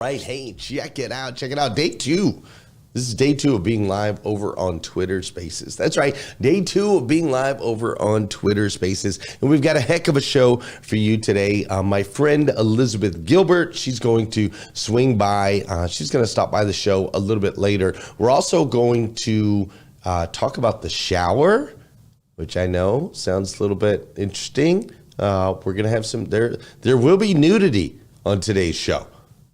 Right, hey, check it out. Day 2. This is day 2 of being live over on Twitter Spaces. That's right, day 2 of being live over on Twitter Spaces. And we've got a heck of a show for you today. My friend Elizabeth Gilbert, she's going to swing by. She's going to stop by the show a little bit later. We're also going to talk about the shower, which I know sounds a little bit interesting. We're going to have some, there will be nudity on today's show.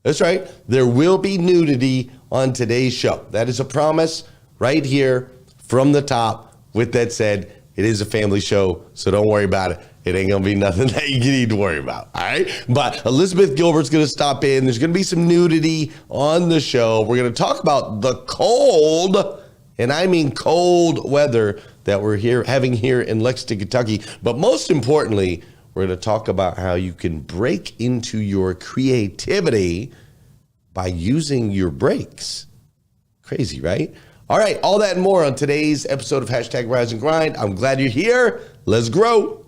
That's right. There will be nudity on today's show. That is a promise right here from the top. With that said, it is a family show, so don't worry about it. It ain't going to be nothing that you need to worry about. All right. But Elizabeth Gilbert's going to stop in. There's going to be some nudity on the show. We're going to talk about the cold, and I mean cold weather that we're having here in Lexington, Kentucky. But most importantly, we're going to talk about how you can break into your creativity by using your breaks. Crazy, right? All right, all that and more on today's episode of Hashtag Rise and Grind. I'm glad you're here. Let's grow.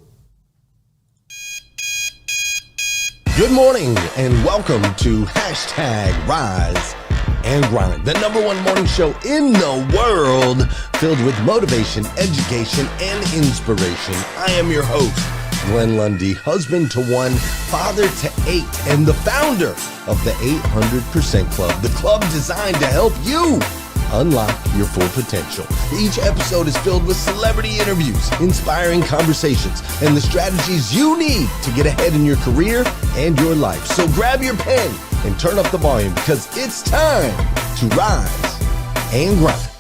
Good morning and welcome to Hashtag Rise and Grind, the #1 morning show in the world filled with motivation, education, and inspiration. I am your host, Glenn Lundy, husband to 1, father to 8, and the founder of the 800% Club, the club designed to help you unlock your full potential. Each episode is filled with celebrity interviews, inspiring conversations, and the strategies you need to get ahead in your career and your life. So grab your pen and turn up the volume because it's time to rise and grind.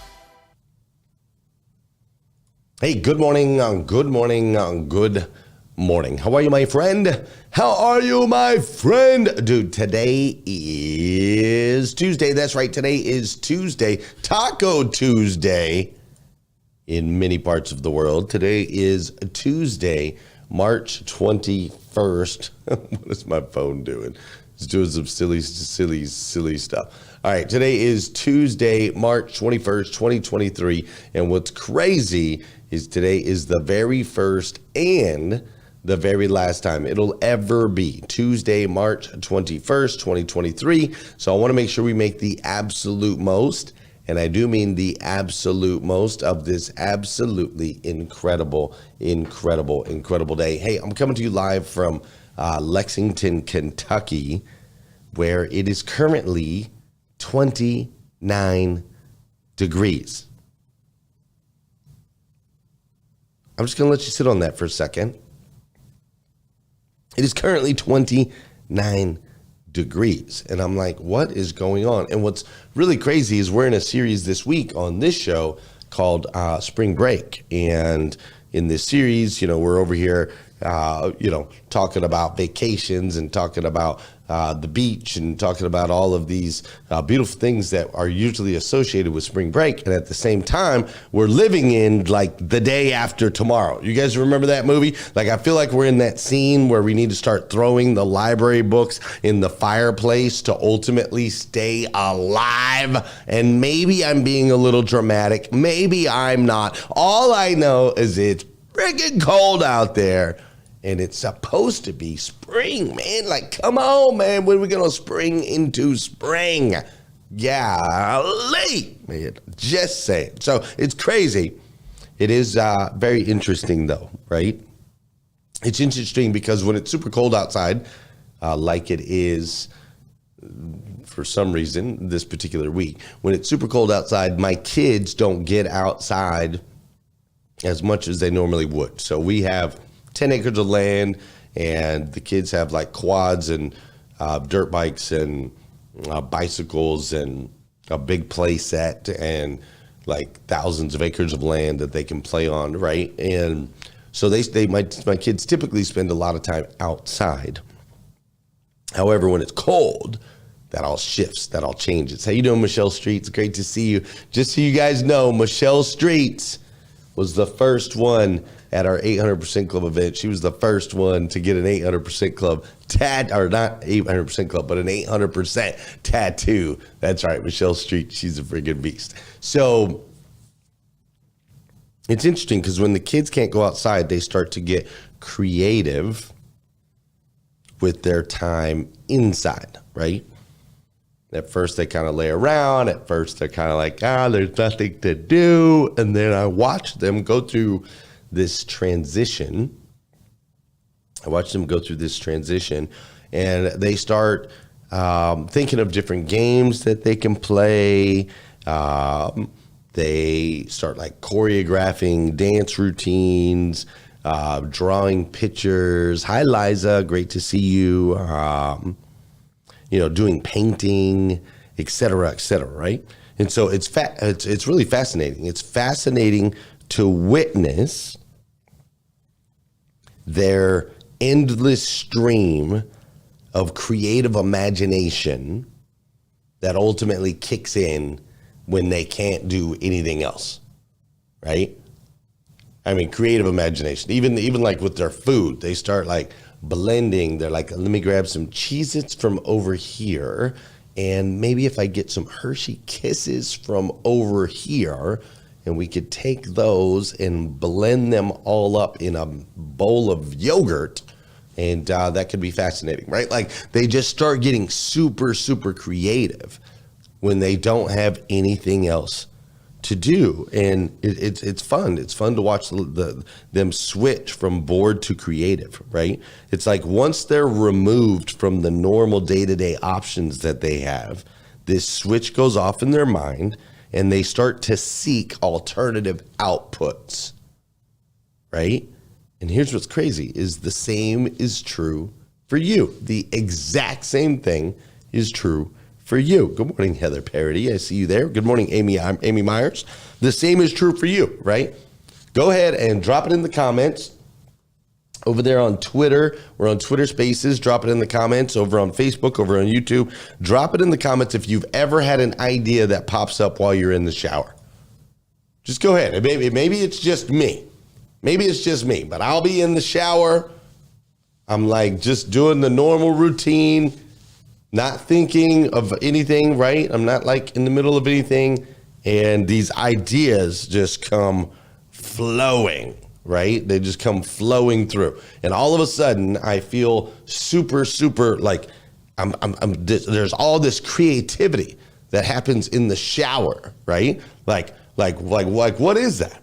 Hey, good morning, good morning, good morning. How are you, my friend? How are you, my friend? Dude, today is Tuesday. That's right. Today is Tuesday, Taco Tuesday in many parts of the world. Today is Tuesday, March 21st. What is my phone doing? It's doing some silly stuff. All right. Today is Tuesday, March 21st, 2023. And what's crazy is today is the very first and the very last time it'll ever be Tuesday, March 21st, 2023. So I want to make sure we make the absolute most, and I do mean the absolute most of this absolutely incredible day. Hey, I'm coming to you live from Lexington, Kentucky, where it is currently 29 degrees. I'm just going to let you sit on that for a second. It is currently 29 degrees. And I'm like, what is going on? And what's really crazy is we're in a series this week on this show called Spring Break. And in this series, we're over here, talking about vacations and talking about the beach and talking about all of these beautiful things that are usually associated with spring break. And at the same time, we're living in like the day after tomorrow. You guys remember that movie? Like, I feel like we're in that scene where we need to start throwing the library books in the fireplace to ultimately stay alive. And maybe I'm being a little dramatic. Maybe I'm not. All I know is it's freaking cold out there. And it's supposed to be spring, man. Like, come on, man. When are we going to spring into spring? Golly, man. Just saying. So it's crazy. It is very interesting, though, right? It's interesting because when it's super cold outside, like it is for some reason this particular week, when it's super cold outside, my kids don't get outside as much as they normally would. So we have 10 acres of land, and the kids have like quads and dirt bikes and bicycles and a big play set and like thousands of acres of land that they can play on, right? And so my kids typically spend a lot of time outside. However, when it's cold, that all shifts, that all changes. How you doing, Michelle Streets? Great to see you. Just so you guys know, Michelle Streets was the first one at our 800% Club event. She was the first one to get an 800% Club or not 800% Club, but an 800% tattoo. That's right, Michelle Street. She's a friggin' beast. So it's interesting because when the kids can't go outside, they start to get creative with their time inside, right? At first, they kind of lay around. At first, they're kind of like, there's nothing to do. And then I watch them go through this transition. And they start thinking of different games that they can play. They start like choreographing dance routines, drawing pictures. Hi, Liza. Great to see you. Doing painting, et cetera, right? And so it's really fascinating. It's fascinating to witness their endless stream of creative imagination that ultimately kicks in when they can't do anything else, right? I mean, creative imagination, even like with their food, they start like blending. They're like, let me grab some Cheez-Its from over here. And maybe if I get some Hershey Kisses from over here, and we could take those and blend them all up in a bowl of yogurt. And that could be fascinating, right? Like they just start getting super, super creative when they don't have anything else to do. And it's fun. It's fun to watch them switch from bored to creative, right? It's like once they're removed from the normal day-to-day options that they have, this switch goes off in their mind and they start to seek alternative outputs, right? And here's what's crazy is the same is true for you. The exact same thing is true for you. Good morning, Heather Parody. I see you there. Good morning, Amy Myers. The same is true for you, right? Go ahead and drop it in the comments over there on Twitter. We're on Twitter Spaces. Drop it in the comments over on Facebook, over on YouTube. Drop it in the comments if you've ever had an idea that pops up while you're in the shower. Just go ahead. Maybe it's just me. But I'll be in the shower. I'm like just doing the normal routine, not thinking of anything, right? I'm not like in the middle of anything. And these ideas just come flowing, right? They just come flowing through. And all of a sudden I feel super, super like there's all this creativity that happens in the shower, right? Like what is that?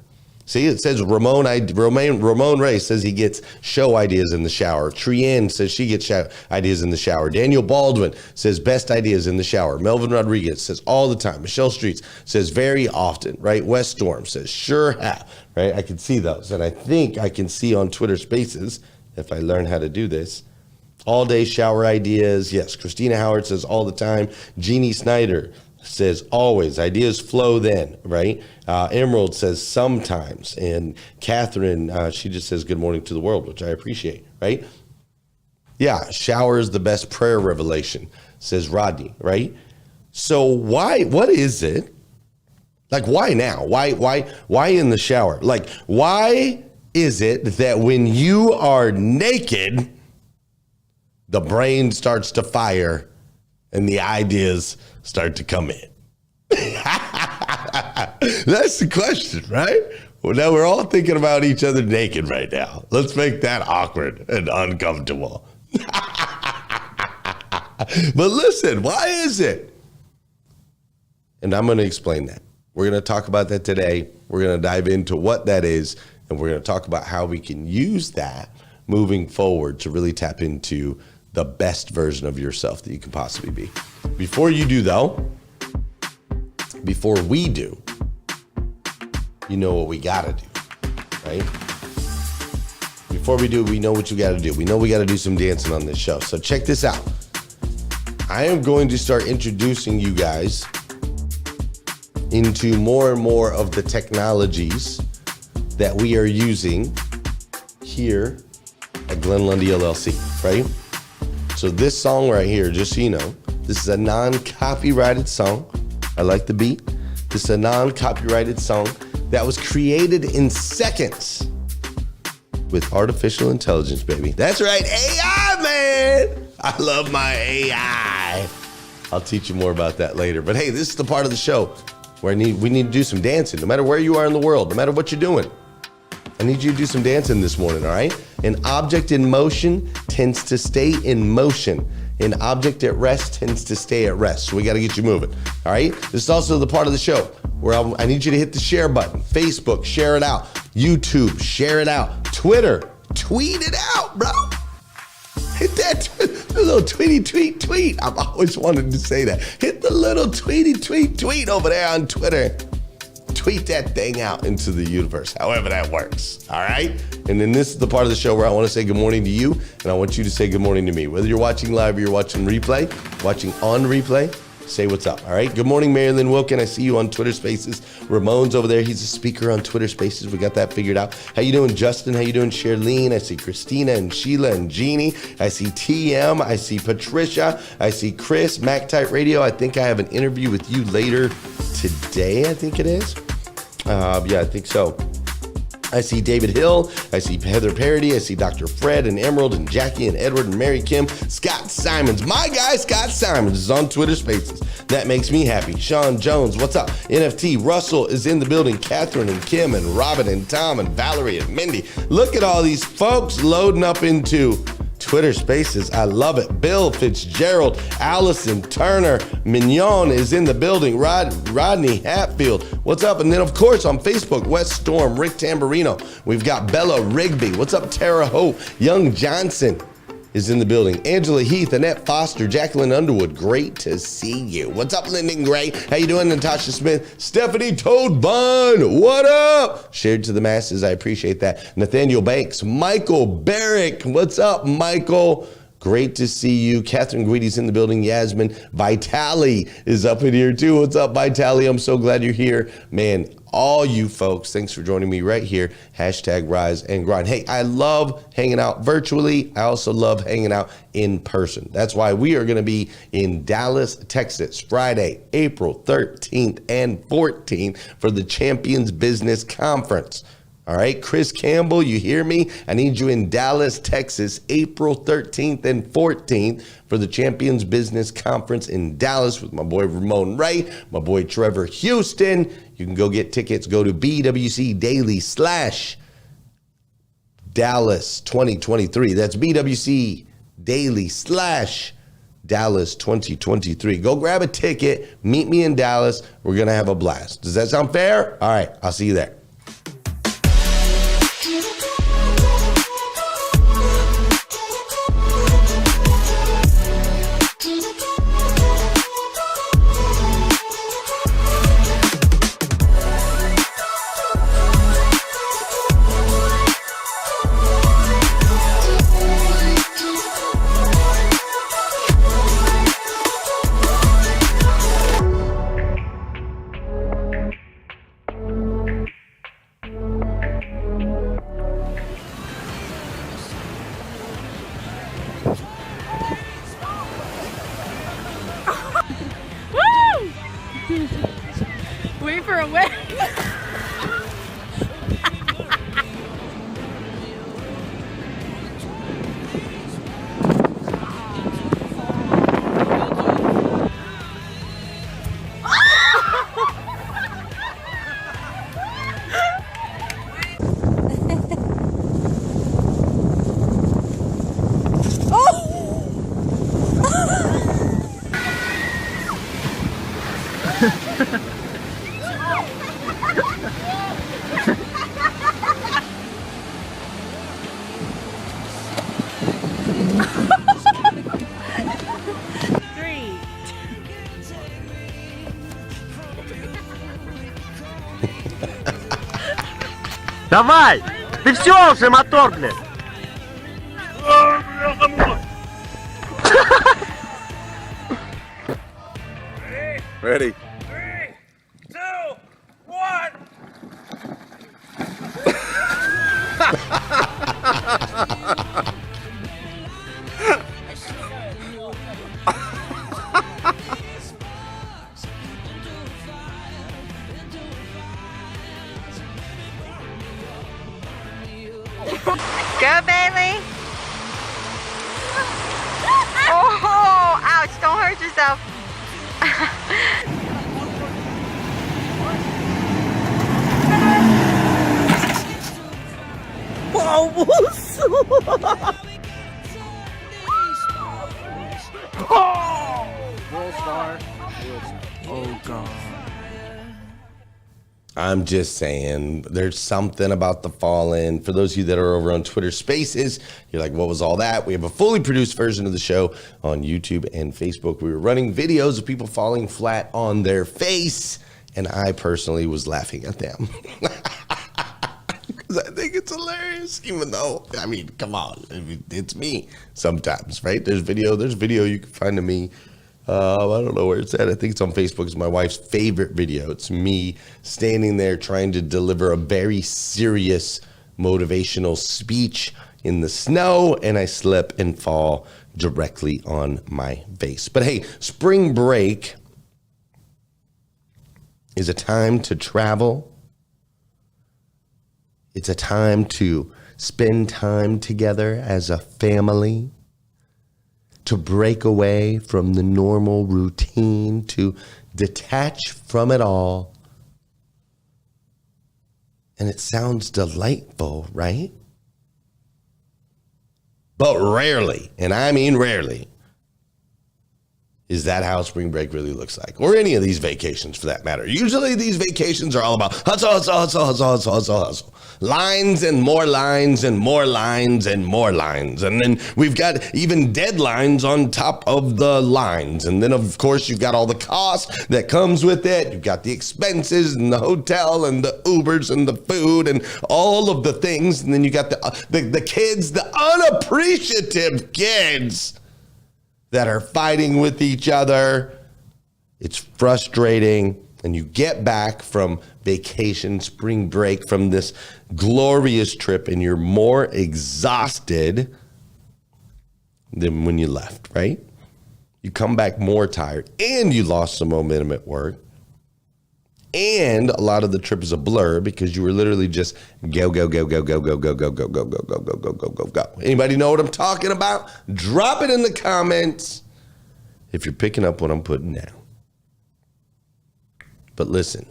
See, it says Ramon Ray says he gets show ideas in the shower. Trienne says she gets ideas in the shower. Daniel Baldwin says best ideas in the shower. Melvin Rodriguez says all the time. Michelle Streets says very often, right? West Storm says sure have, right? I can see those. And I think I can see on Twitter Spaces, if I learn how to do this, all day shower ideas. Yes, Christina Howard says all the time. Jeannie Snyder says always, ideas flow then, right? Emerald says sometimes. And Catherine, she just says good morning to the world, which I appreciate, right? Yeah, shower is the best prayer revelation, says Rodney, right? So what is it? Like, why now? Why in the shower? Like, why is it that when you are naked, the brain starts to fire and the ideas start to come in? That's the question, right? Well, now we're all thinking about each other naked right now. Let's make that awkward and uncomfortable. But listen, why is it? And I'm going to explain that. We're going to talk about that today. We're going to dive into what that is, and we're going to talk about how we can use that moving forward to really tap into the best version of yourself that you can possibly be. Before we do, you know what we gotta do, right? Before we do, we know what you gotta do. We know we gotta do some dancing on this show. So check this out. I am going to start introducing you guys into more and more of the technologies that we are using here at Glenn Lundy LLC, right? So this song right here, just so you know, this is a non-copyrighted song. I like the beat. This is a non-copyrighted song that was created in seconds with artificial intelligence, baby. That's right, AI, man. I love my AI. I'll teach you more about that later. But hey, this is the part of the show where we need to do some dancing, no matter where you are in the world, no matter what you're doing. I need you to do some dancing this morning, all right? An object in motion tends to stay in motion. An object at rest tends to stay at rest. So we got to get you moving. All right. This is also the part of the show where I need you to hit the share button. Facebook, share it out. YouTube, share it out. Twitter, tweet it out, bro. Hit that little tweety tweet. I've always wanted to say that. Hit the little tweety tweet over there on Twitter. Tweet that thing out into the universe, however that works, all right? And then this is the part of the show where I want to say good morning to you, and I want you to say good morning to me. Whether you're watching live or you're watching watching on replay, say what's up, all right? Good morning, Marilyn Wilkin. I see you on Twitter Spaces. Ramon's over there. He's a speaker on Twitter Spaces. We got that figured out. How you doing, Justin? How you doing, Charlene? I see Christina and Sheila and Jeannie. I see TM. I see Patricia. I see Chris, Mac Type Radio. I think I have an interview with you later today, I think it is. Yeah, I think so. I see David Hill. I see Heather Parody. I see Dr. Fred and Emerald and Jackie and Edward and Mary Kim. Scott Simons, my guy Scott Simons is on Twitter Spaces. That makes me happy. Sean Jones, what's up? NFT, Russell is in the building. Catherine and Kim and Robin and Tom and Valerie and Mindy. Look at all these folks loading up into Twitter Spaces. I love it. Bill Fitzgerald, Allison Turner, Mignon is in the building. Rodney Hatfield, what's up? And then, of course, on Facebook, West Storm, Rick Tamburino. We've got Bella Rigby. What's up, Tara Hope? Young Johnson is in the building. Angela Heath, Annette Foster, Jacqueline Underwood. Great to see you. What's up, Lyndon Gray? How you doing, Natasha Smith? Stephanie Toad Bun, what up? Shared to the masses, I appreciate that. Nathaniel Banks, Michael Barrick, what's up, Michael? Great to see you. Catherine Guidi's in the building. Yasmin Vitali is up in here too. What's up, Vitali? I'm so glad you're here. Man, all you folks, thanks for joining me right here. Hashtag Rise and Grind. Hey, I love hanging out virtually. I also love hanging out in person. That's why we are going to be in Dallas, Texas, Friday, April 13th and 14th for the Champions Business Conference. All right, Chris Campbell, you hear me? I need you in Dallas, Texas, April 13th and 14th for the Champions Business Conference in Dallas with my boy Ramon Ray, my boy Trevor Houston. You can go get tickets. Go to BWC Daily /Dallas 2023. That's BWC Daily /Dallas 2023. Go grab a ticket. Meet me in Dallas. We're going to have a blast. Does that sound fair? All right, I'll see you there. Wait for a win. Давай! Ты все уже, мотор, блядь! Ready? 3, 2, 1. Go, Bailey. Oh, ouch. Don't hurt yourself. Oh, God. I'm just saying, there's something about the fallen. For those of you that are over on Twitter Spaces, you're like, what was all that? We have a fully produced version of the show on YouTube and Facebook. We were running videos of people falling flat on their face, and I personally was laughing at them. Because I think it's hilarious, even though, I mean, come on, it's me sometimes, right? There's video you can find of me. I don't know where it's at. I think it's on Facebook. It's my wife's favorite video. It's me standing there trying to deliver a very serious motivational speech in the snow, and I slip and fall directly on my face. But hey, spring break is a time to travel. It's a time to spend time together as a family, to break away from the normal routine, to detach from it all. And it sounds delightful, right? But rarely, and I mean rarely, is that how spring break really looks like? Or any of these vacations for that matter. Usually these vacations are all about hustle, hustle, hustle, hustle, hustle, hustle, hustle. Lines and more lines and more lines and more lines. And then we've got even deadlines on top of the lines. And then, of course, you've got all the costs that comes with it. You've got the expenses and the hotel and the Ubers and the food and all of the things. And then you got the kids, the unappreciative kids that are fighting with each other. It's frustrating. And you get back from vacation, spring break, from this glorious trip, and you're more exhausted than when you left, right? You come back more tired, and you lost some momentum at work. And a lot of the trip is a blur because you were literally just go, go, go, go, go, go, go, go, go, go, go, go, go, go, go, go, go. Anybody know what I'm talking about? Drop it in the comments if you're picking up what I'm putting down. But listen,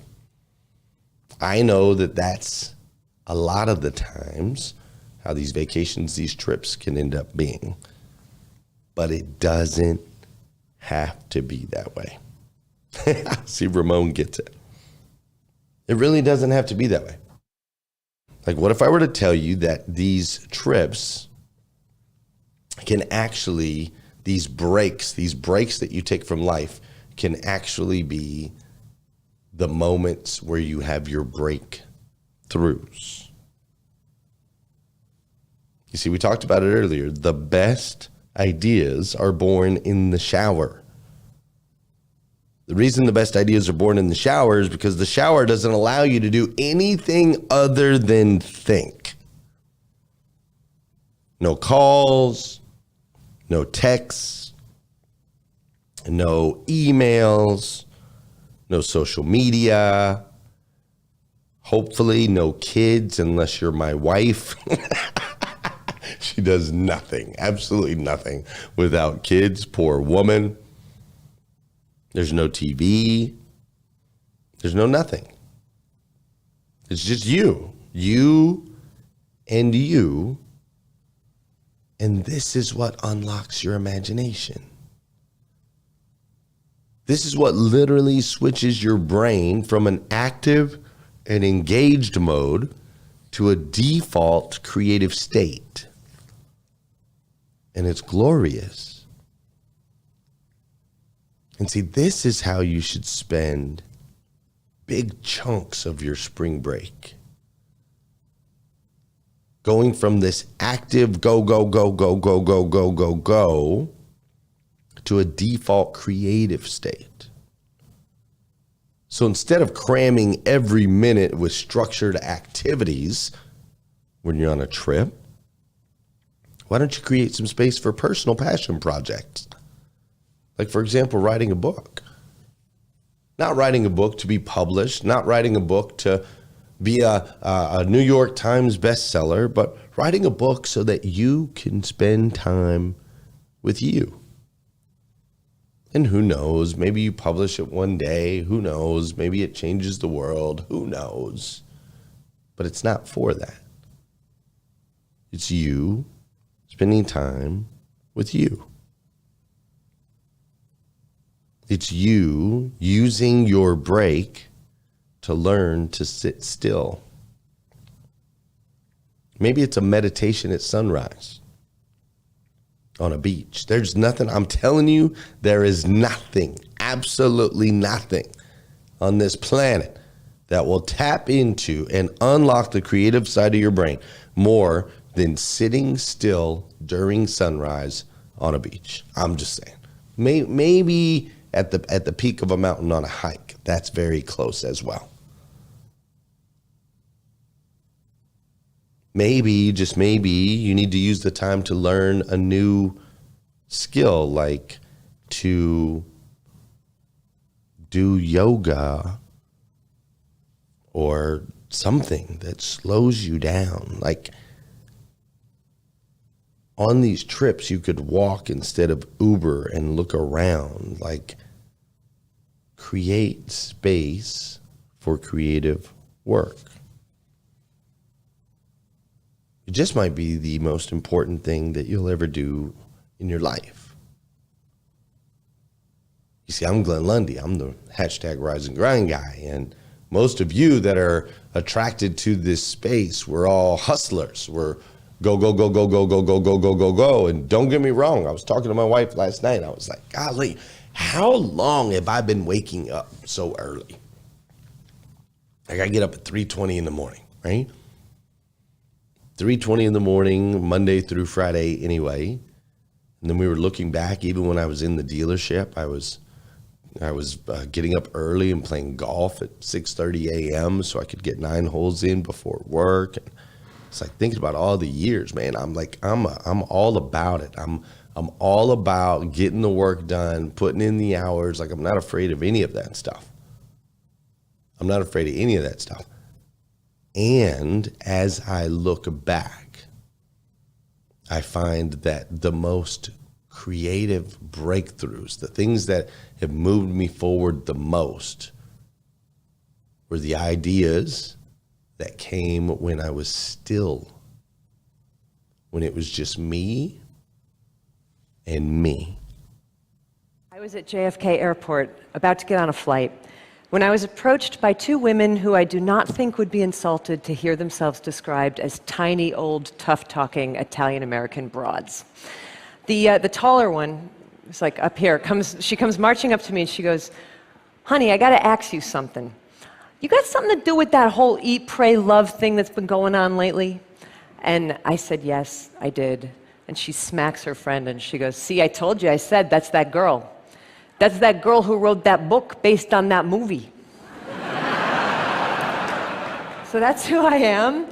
I know that that's a lot of the times how these vacations, these trips can end up being. But it doesn't have to be that way. See, Ramon gets it. It really doesn't have to be that way. Like, what if I were to tell you that these trips can actually, these breaks that you take from life can actually be the moments where you have your breakthroughs. You see, we talked about it earlier. The best ideas are born in the shower. The reason the best ideas are born in the shower is because the shower doesn't allow you to do anything other than think. No calls, no texts, no emails, no social media, hopefully no kids unless you're my wife. She does nothing, absolutely nothing without kids, poor woman. There's no TV. There's no nothing. It's just you and you. And this is what unlocks your imagination. This is what literally switches your brain from an active and engaged mode to a default creative state. And it's glorious. And see, this is how you should spend big chunks of your spring break. Going from this active go, go, go, go, go, go, go, go, go, to a default creative state. So instead of cramming every minute with structured activities when you're on a trip, why don't you create some space for personal passion projects? Like, for example, writing a book. Not writing a book to be published, not writing a book to be a New York Times bestseller, but writing a book so that you can spend time with you. And who knows, maybe you publish it one day. Who knows, maybe it changes the world. Who knows? But it's not for that. It's you spending time with you. It's you using your break to learn to sit still. Maybe it's a meditation at sunrise on a beach. There's nothing, I'm telling you, there is nothing, absolutely nothing on this planet that will tap into and unlock the creative side of your brain more than sitting still during sunrise on a beach. I'm just saying. Maybe at the peak of a mountain on a hike. That's very close as well. Maybe, just maybe, you need to use the time to learn a new skill, like to do yoga or something that slows you down. Like on these trips, you could walk instead of Uber and look around. Like create space for creative work. It just might be the most important thing that you'll ever do in your life. You see, I'm Glenn Lundy. I'm the hashtag Rise and Grind guy. And most of you that are attracted to this space, we're all hustlers. We're go, go, go, go, go, go, go, go, go, go, go. And don't get me wrong. I was talking to my wife last night. I was like, golly, how long have I been waking up so early? Like I get up at 3:20 in the morning, right? 3:20 in the morning, Monday through Friday anyway. And then we were looking back, even when I was in the dealership, I was getting up early and playing golf at 6:30 a.m. so I could get 9 holes in before work. And it's like thinking about all the years, man. I'm all about it. I'm all about getting the work done, putting in the hours. Like I'm not afraid of any of that stuff. I'm not afraid of any of that stuff. And as I look back, I find that the most creative breakthroughs, the things that have moved me forward the most, were the ideas that came when I was still, when it was just me and me. I was at JFK Airport, about to get on a flight, when I was approached by 2 women who I do not think would be insulted to hear themselves described as tiny, old, tough-talking Italian-American broads. The taller one, it's like up here, she comes marching up to me and she goes, honey, I gotta ask you something. You got something to do with that whole eat, pray, love thing that's been going on lately? And I said, yes, I did. And she smacks her friend and she goes, see, I told you, I said, that's that girl. That's that girl who wrote that book based on that movie. So that's who I am.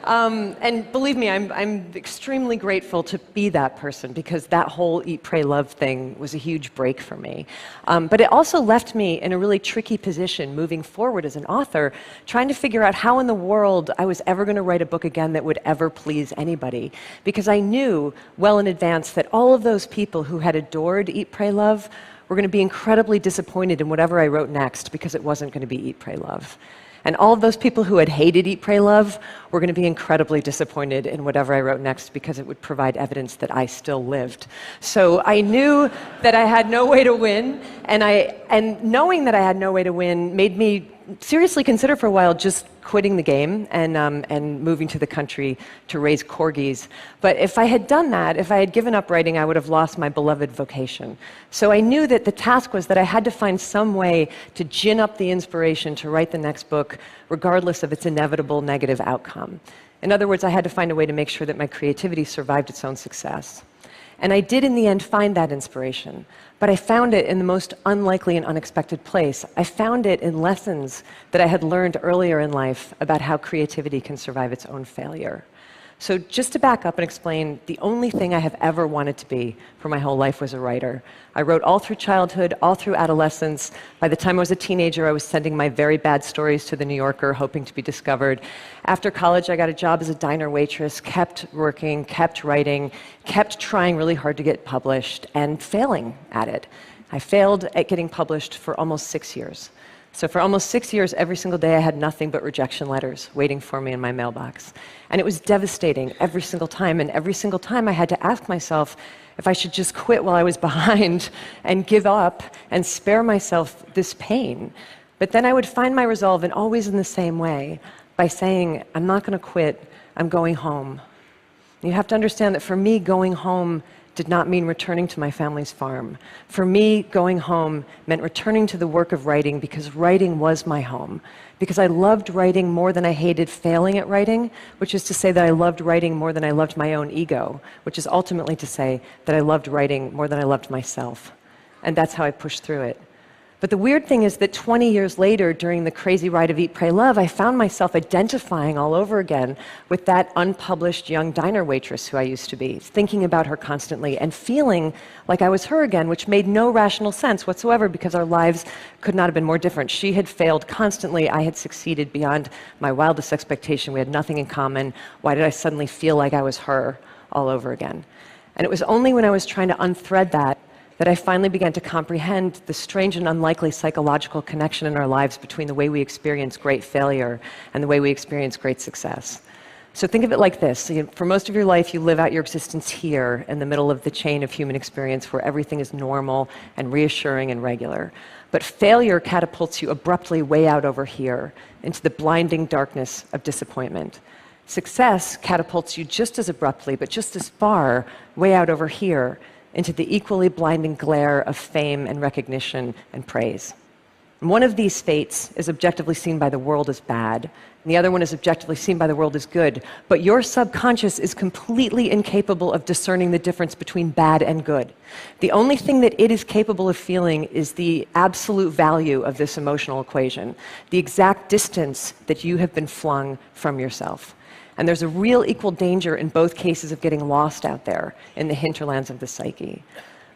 And believe me, I'm extremely grateful to be that person because that whole eat, pray, love thing was a huge break for me. But it also left me in a really tricky position moving forward as an author, trying to figure out how in the world I was ever going to write a book again that would ever please anybody. Because I knew well in advance that all of those people who had adored Eat, Pray, Love were going to be incredibly disappointed in whatever I wrote next because it wasn't going to be Eat, Pray, Love. And all of those people who had hated Eat, Pray, Love were going to be incredibly disappointed in whatever I wrote next because it would provide evidence that I still lived. So I knew that I had no way to win, and knowing that I had no way to win made me seriously consider for a while just quitting the game and moving to the country to raise corgis. But if I had done that, if I had given up writing, I would have lost my beloved vocation. So I knew that the task was that I had to find some way to gin up the inspiration to write the next book, regardless of its inevitable negative outcome. In other words, I had to find a way to make sure that my creativity survived its own success. And I did in the end find that inspiration, but I found it in the most unlikely and unexpected place. I found it in lessons that I had learned earlier in life about how creativity can survive its own failure. So just to back up and explain, the only thing I have ever wanted to be for my whole life was a writer. I wrote all through childhood, all through adolescence. By the time I was a teenager, I was sending my very bad stories to The New Yorker, hoping to be discovered. After college, I got a job as a diner waitress, kept working, kept writing, kept trying really hard to get published, and failing at it. I failed at getting published for almost 6 years. So for almost 6 years, every single day, I had nothing but rejection letters waiting for me in my mailbox. And it was devastating every single time. And every single time, I had to ask myself if I should just quit while I was behind and give up and spare myself this pain. But then I would find my resolve, and always in the same way, by saying, I'm not going to quit, I'm going home. You have to understand that for me, going home did not mean returning to my family's farm. For me, going home meant returning to the work of writing, because writing was my home. Because I loved writing more than I hated failing at writing, which is to say that I loved writing more than I loved my own ego, which is ultimately to say that I loved writing more than I loved myself. And that's how I pushed through it. But the weird thing is that 20 years later, during the crazy ride of Eat, Pray, Love, I found myself identifying all over again with that unpublished young diner waitress who I used to be, thinking about her constantly and feeling like I was her again, which made no rational sense whatsoever, because our lives could not have been more different. She had failed constantly. I had succeeded beyond my wildest expectation. We had nothing in common. Why did I suddenly feel like I was her all over again? And it was only when I was trying to unthread that I finally began to comprehend the strange and unlikely psychological connection in our lives between the way we experience great failure and the way we experience great success. So think of it like this. For most of your life, you live out your existence here in the middle of the chain of human experience where everything is normal and reassuring and regular. But failure catapults you abruptly way out over here into the blinding darkness of disappointment. Success catapults you just as abruptly, but just as far, way out over here into the equally blinding glare of fame and recognition and praise. And one of these fates is objectively seen by the world as bad, and the other one is objectively seen by the world as good. But your subconscious is completely incapable of discerning the difference between bad and good. The only thing that it is capable of feeling is the absolute value of this emotional equation, the exact distance that you have been flung from yourself. And there's a real equal danger in both cases of getting lost out there in the hinterlands of the psyche.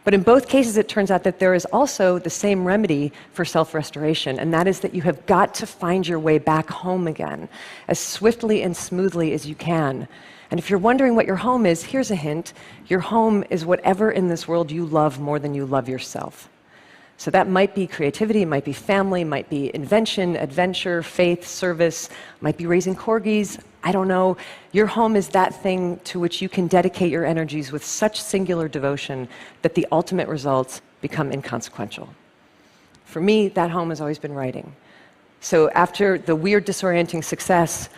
But in both cases, it turns out that there is also the same remedy for self-restoration, and that is that you have got to find your way back home again as swiftly and smoothly as you can. And if you're wondering what your home is, here's a hint. Your home is whatever in this world you love more than you love yourself. So that might be creativity, it might be family, might be invention, adventure, faith, service, might be raising corgis. I don't know. Your home is that thing to which you can dedicate your energies with such singular devotion that the ultimate results become inconsequential. For me, that home has always been writing. So after the weird, disorienting success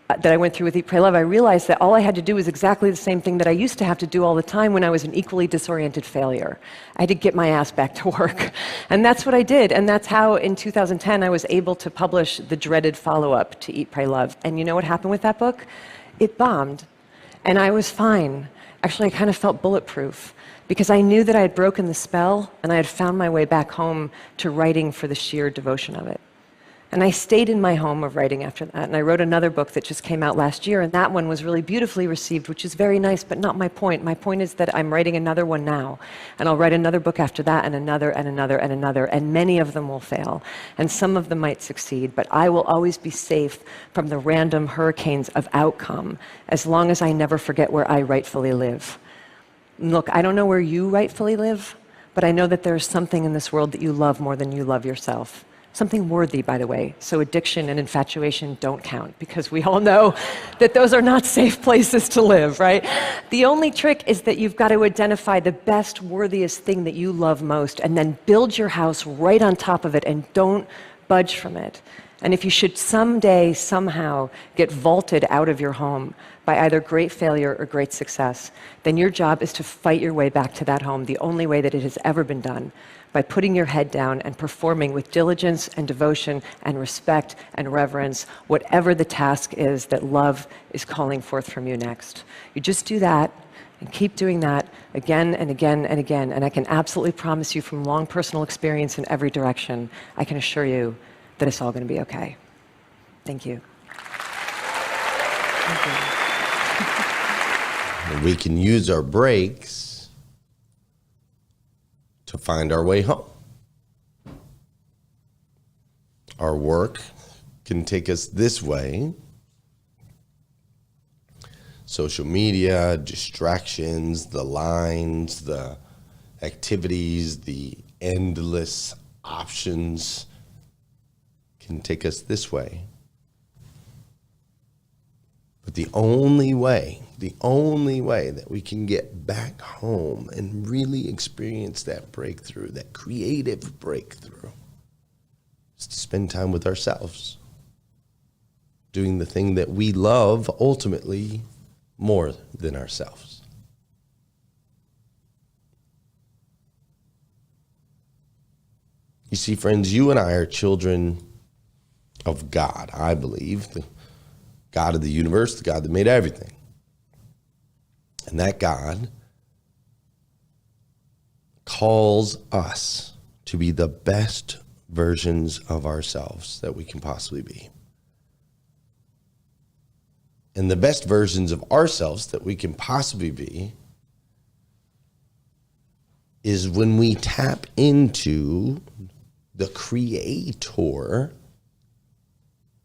that I went through with Eat, Pray, Love, I realized that all I had to do was exactly the same thing that I used to have to do all the time when I was an equally disoriented failure. I had to get my ass back to work. And that's what I did. And that's how, in 2010, I was able to publish the dreaded follow-up to Eat, Pray, Love. And you know what happened with that book? It bombed. And I was fine. Actually, I kind of felt bulletproof, because I knew that I had broken the spell and I had found my way back home to writing for the sheer devotion of it. And I stayed in my home of writing after that. And I wrote another book that just came out last year, and that one was really beautifully received, which is very nice, but not my point. My point is that I'm writing another one now. And I'll write another book after that, and another, and another, and another. And many of them will fail. And some of them might succeed. But I will always be safe from the random hurricanes of outcome, as long as I never forget where I rightfully live. Look, I don't know where you rightfully live, but I know that there's something in this world that you love more than you love yourself. Something worthy, by the way. So addiction and infatuation don't count, because we all know that those are not safe places to live, right? The only trick is that you've got to identify the best, worthiest thing that you love most, and then build your house right on top of it, and don't budge from it. And if you should someday, somehow, get vaulted out of your home by either great failure or great success, then your job is to fight your way back to that home the only way that it has ever been done, by putting your head down and performing with diligence and devotion and respect and reverence whatever the task is that love is calling forth from you next. You just do that and keep doing that again and again and again. And I can absolutely promise you, from long personal experience in every direction, I can assure you that it's all going to be okay. Thank you. Thank you. We can use our breaks to find our way home. Our work can take us this way. Social media, distractions, the lines, the activities, the endless options can take us this way. But the only way that we can get back home and really experience that breakthrough, that creative breakthrough, is to spend time with ourselves, doing the thing that we love ultimately more than ourselves. You see, friends, you and I are children of God, I believe, the God of the universe, the God that made everything. And that God calls us to be the best versions of ourselves that we can possibly be. And the best versions of ourselves that we can possibly be is when we tap into the creator,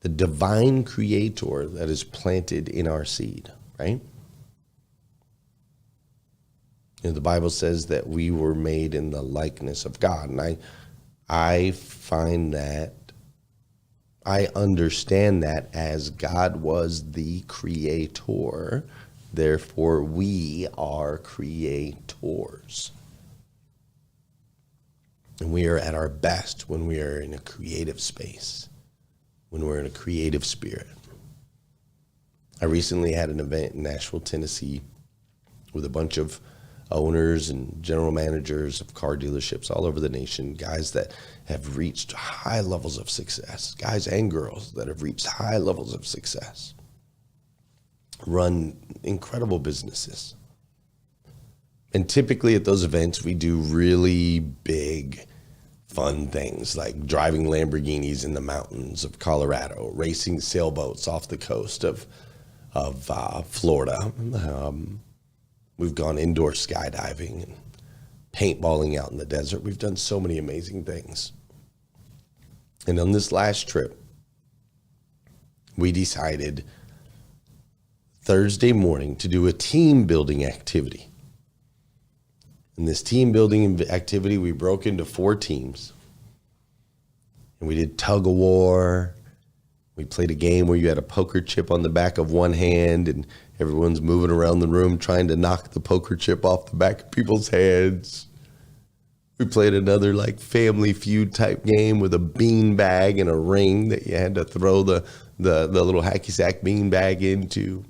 the divine creator that is planted in our seed, right? You know, the Bible says that we were made in the likeness of God. And I find that, I understand that as God was the creator, therefore we are creators. And we are at our best when we are in a creative space, when we're in a creative spirit. I recently had an event in Nashville, Tennessee, with a bunch of owners and general managers of car dealerships all over the nation, guys that have reached high levels of success, guys and girls that have reached high levels of success, run incredible businesses. And typically at those events, we do really big, fun things like driving Lamborghinis in the mountains of Colorado, racing sailboats off the coast of Florida. We've gone indoor skydiving and paintballing out in the desert. We've done so many amazing things. And on this last trip, we decided Thursday morning to do a team building activity. In this team building activity, we broke into 4 teams. And we did tug of war. We played a game where you had a poker chip on the back of one hand and everyone's moving around the room trying to knock the poker chip off the back of people's heads. We played another like Family Feud type game with a bean bag and a ring that you had to throw the little hacky sack bean bag into.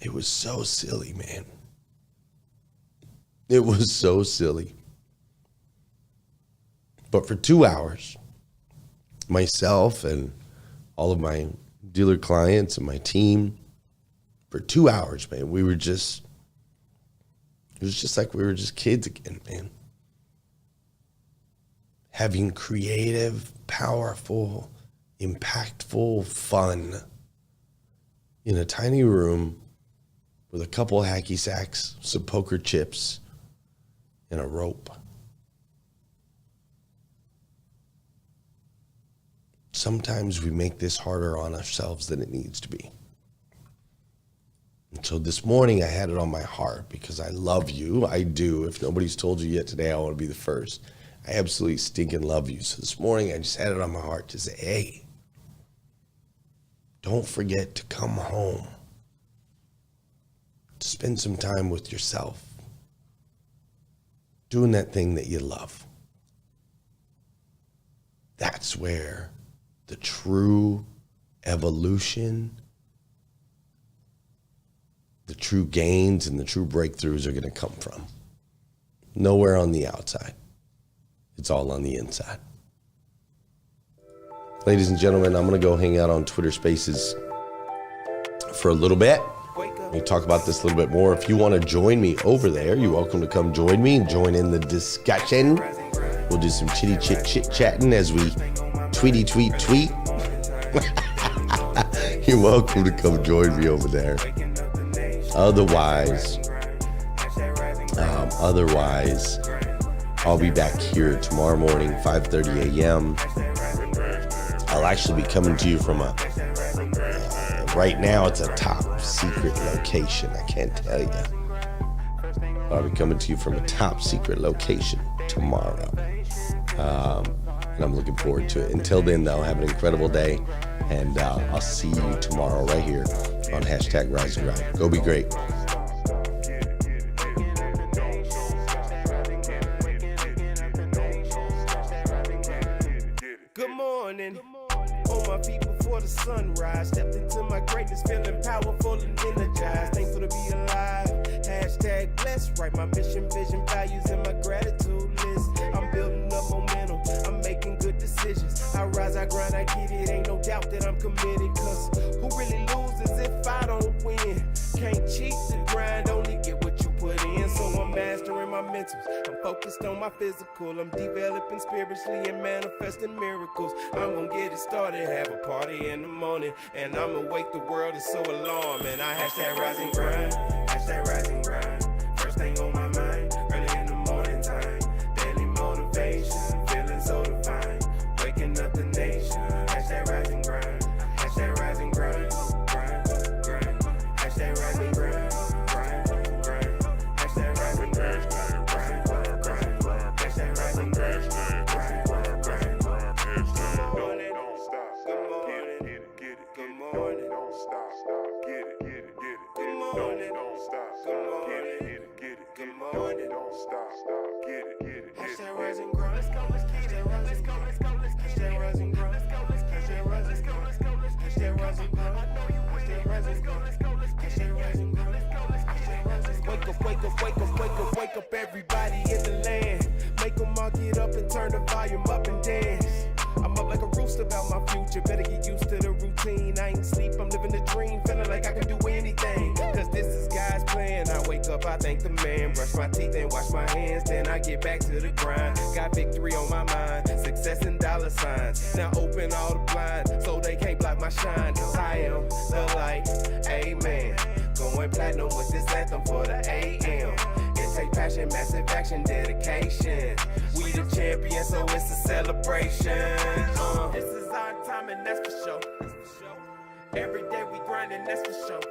It was so silly, man. It was so silly. But for 2 hours, myself and all of my dealer clients and my team, for 2 hours, man, it was just like we were just kids again, man. Having creative, powerful, impactful fun in a tiny room with a couple of hacky sacks, some poker chips, and a rope. Sometimes we make this harder on ourselves than it needs to be. And so this morning I had it on my heart because I love you. I do. If nobody's told you yet today, I want to be the first. I absolutely stinking love you. So this morning I just had it on my heart to say, hey, don't forget to come home, to spend some time with yourself, doing that thing that you love. That's where the true evolution, the true gains, and the true breakthroughs are going to come from. Nowhere on the outside. It's all on the inside. Ladies and gentlemen, I'm going to go hang out on Twitter Spaces for a little bit. We talk about this a little bit more. If you want to join me over there, you're welcome to come join me and join in the discussion. We'll do some chit-chatting as we tweet. You're welcome to come join me over there. Otherwise, I'll be back here tomorrow morning, 5:30 a.m. I'll actually be coming to you from right now it's a top secret location. I can't tell you. I'll be coming to you from a top secret location tomorrow. And and I'm looking forward to it. Until then, though, have an incredible day, and I'll see you tomorrow right here on #Rise and Grind. Go be great. Good morning. On my feet before the sunrise. Stepped into my greatness, feeling powerful and energized. Thankful to be alive. #blessed. Write my mission, vision, values, and my gratitude list. I'm building up momentum. I'm making good decisions. I rise, I grind, I get it. Ain't no doubt that I'm committed. Cause who really loses if I don't win? Can't cheat the grind, only get what you put in. So I'm mastering my mentals. I'm focused on my physical. I'm developing spiritually and manifesting miracles. I'm gonna get it started, have a party in the morning, and I'ma wake the world is so alarming. I #rise and grind, #rise and grind. First thing on my mind, early in the morning time. Daily motivation, feeling so divine. Waking up the nation, #rise and grind, #rise and grind, grind, grind. #rise and grind, grind, grind. #rise and grind, grind, grind. #rise and grind, grind, grind. Good morning, don't stop, good morning, get it, good morning, don't stop, get it, good morning, don't stop, good morning, get it, good morning, don't stop, get it, #rise and grind, let's go, let's get it, let's go, let's go, let's get it, #rise and grind, let's go, let's get it, let's go, let's go, let's get it, #rise and grind, I know you want it, #rise and grind, let's go, let's get it, #rise and grind, let's go, let's get it, #rise and grind. Wake up, wake up, wake up, wake up, wake up, everybody in the land. Make them all get up and turn the volume up and dance. I'm up like a rooster about my future. Better get used to the routine. I ain't sleep, I'm living the dream. Feeling like I can do anything. Cause this is God's plan. I wake up, I thank the man. Brush my teeth and wash my hands. Then I get back to the grind. Got victory on my mind. Success and dollar signs. Now open all the blinds so they can't block my shine. Cause I am the light. Amen. Going platinum with this anthem for the AM. It take passion, massive action, dedication. We the champions, so it's a celebration. This is our time and that's for sure. Every day we grinding, that's for sure.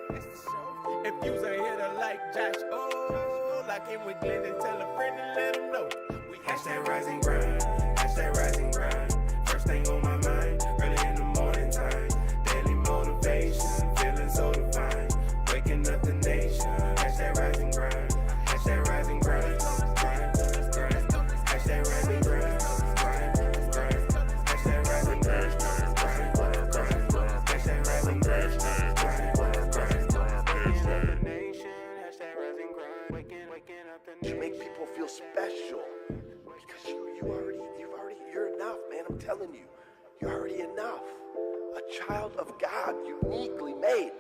If you's a hitter like Josh, oh, lock in with Glenn and tell a friend and let him know. We #rise and grind, #rise and grind. First thing on my mind, early in the morning time. Daily motivation, feeling so divine. Waking up the nation, #rise and grind, #rise and grind, grind, grind. #rise and grind, grind, grind. #rise and grind, grind, grind. #rise and grind, grind, grind. Waking up the nation. To make people feel special, because you're enough, man. I'm telling you, you're already enough. A child of God, uniquely made.